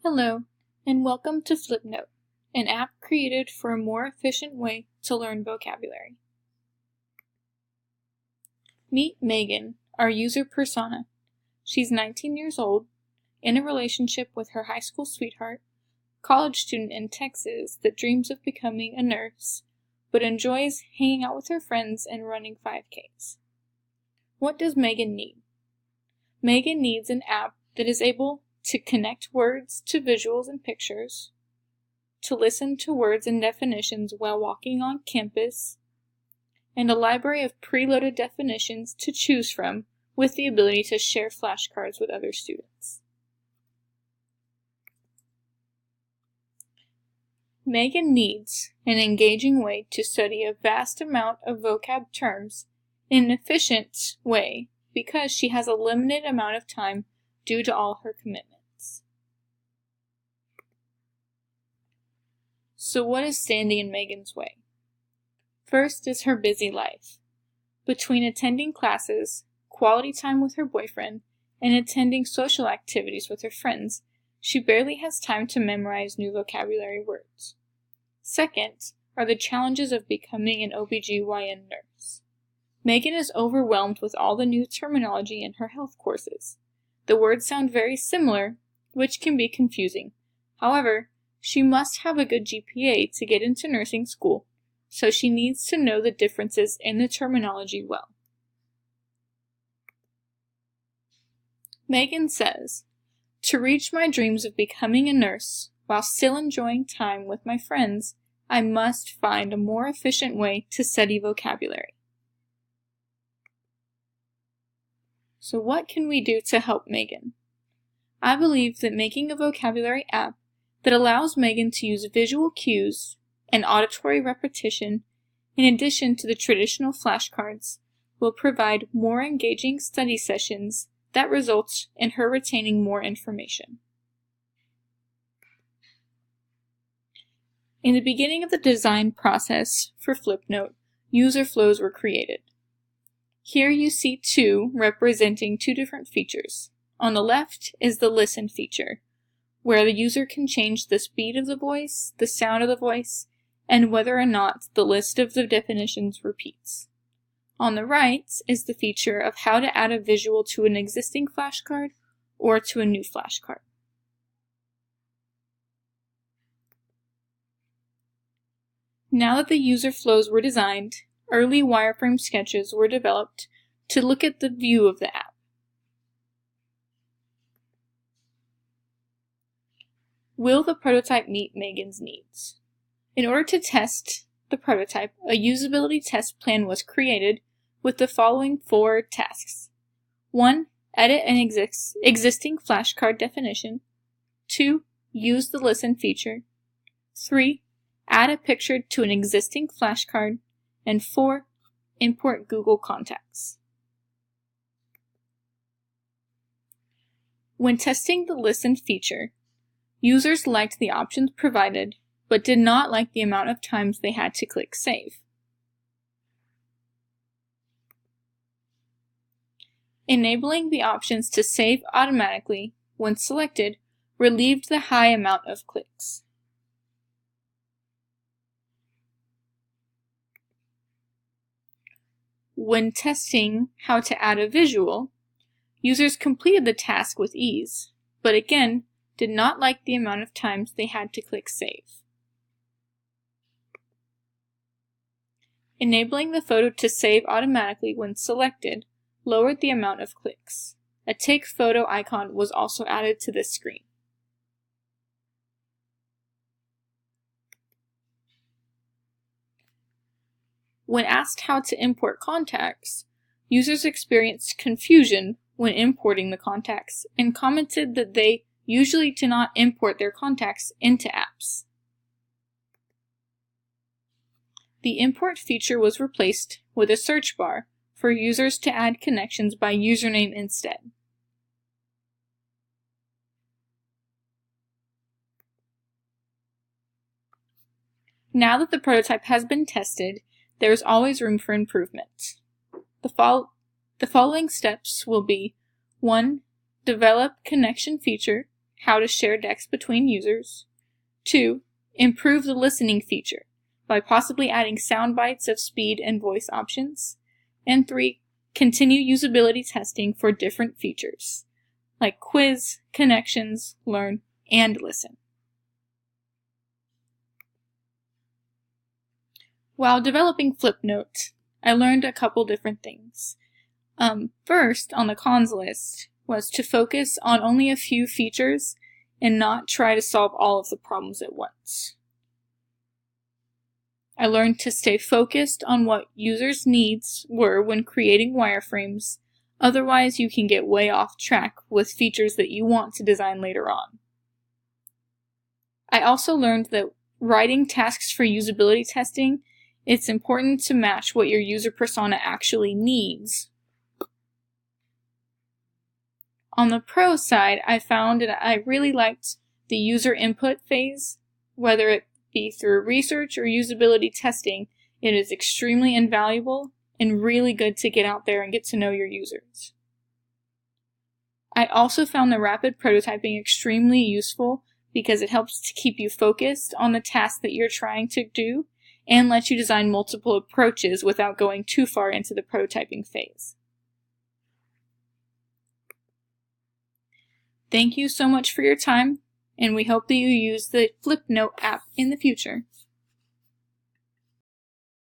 Hello, and welcome to FlipNote, an app created for a more efficient way to learn vocabulary. Meet Megan, our user persona. She's 19 years old, in a relationship with her high school sweetheart, college student in Texas that dreams of becoming a nurse, but enjoys hanging out with her friends and running 5Ks. What does Megan need? Megan needs an app that is able to connect words to visuals and pictures, to listen to words and definitions while walking on campus, and a library of preloaded definitions to choose from with the ability to share flashcards with other students. Megan needs an engaging way to study a vast amount of vocab terms in an efficient way because she has a limited amount of time due to all her commitments. So what is standing in Megan's way? First is her busy life. Between attending classes, quality time with her boyfriend, and attending social activities with her friends, she barely has time to memorize new vocabulary words. Second are the challenges of becoming an OBGYN nurse. Megan is overwhelmed with all the new terminology in her health courses. The words sound very similar, which can be confusing. However, she must have a good GPA to get into nursing school, so she needs to know the differences in the terminology well. Megan says, "To reach my dreams of becoming a nurse while still enjoying time with my friends, I must find a more efficient way to study vocabulary." So what can we do to help Megan? I believe that making a vocabulary app that allows Megan to use visual cues and auditory repetition in addition to the traditional flashcards will provide more engaging study sessions that results in her retaining more information. In the beginning of the design process for FlipNote, user flows were created. Here you see two representing two different features. On the left is the listen feature, where the user can change the speed of the voice, the sound of the voice, and whether or not the list of the definitions repeats. On the right is the feature of how to add a visual to an existing flashcard or to a new flashcard. Now that the user flows were designed, early wireframe sketches were developed to look at the view of the app. Will the prototype meet Megan's needs? In order to test the prototype, a usability test plan was created with the following 4 tasks. 1. Edit an existing flashcard definition. 2. Use the listen feature. 3. Add a picture to an existing flashcard. And 4. Import Google Contacts. When testing the listen feature, users liked the options provided, but did not like the amount of times they had to click Save. Enabling the options to save automatically when selected relieved the high amount of clicks. When testing how to add a visual, users completed the task with ease, but again, did not like the amount of times they had to click Save. Enabling the photo to save automatically when selected lowered the amount of clicks. A take photo icon was also added to this screen. When asked how to import contacts, users experienced confusion when importing the contacts and commented that they usually do not import their contacts into apps. The import feature was replaced with a search bar for users to add connections by username instead. Now that the prototype has been tested, there is always room for improvement. The following steps will be 1. Develop connection feature how to share decks between users. 2. Improve the listening feature by possibly adding sound bites of speed and voice options. And 3. Continue usability testing for different features, like quiz, connections, learn, and listen. While developing FlipNote, I learned a couple different things. First, on the cons list, was to focus on only a few features and not try to solve all of the problems at once. I learned to stay focused on what users' needs were when creating wireframes, otherwise you can get way off track with features that you want to design later on. I also learned that writing tasks for usability testing, it's important to match what your user persona actually needs. On the pro side, I found that I really liked the user input phase. Whether it be through research or usability testing, it is extremely invaluable and really good to get out there and get to know your users. I also found the rapid prototyping extremely useful because it helps to keep you focused on the task that you're trying to do and lets you design multiple approaches without going too far into the prototyping phase. Thank you so much for your time, and we hope that you use the FlipNote app in the future.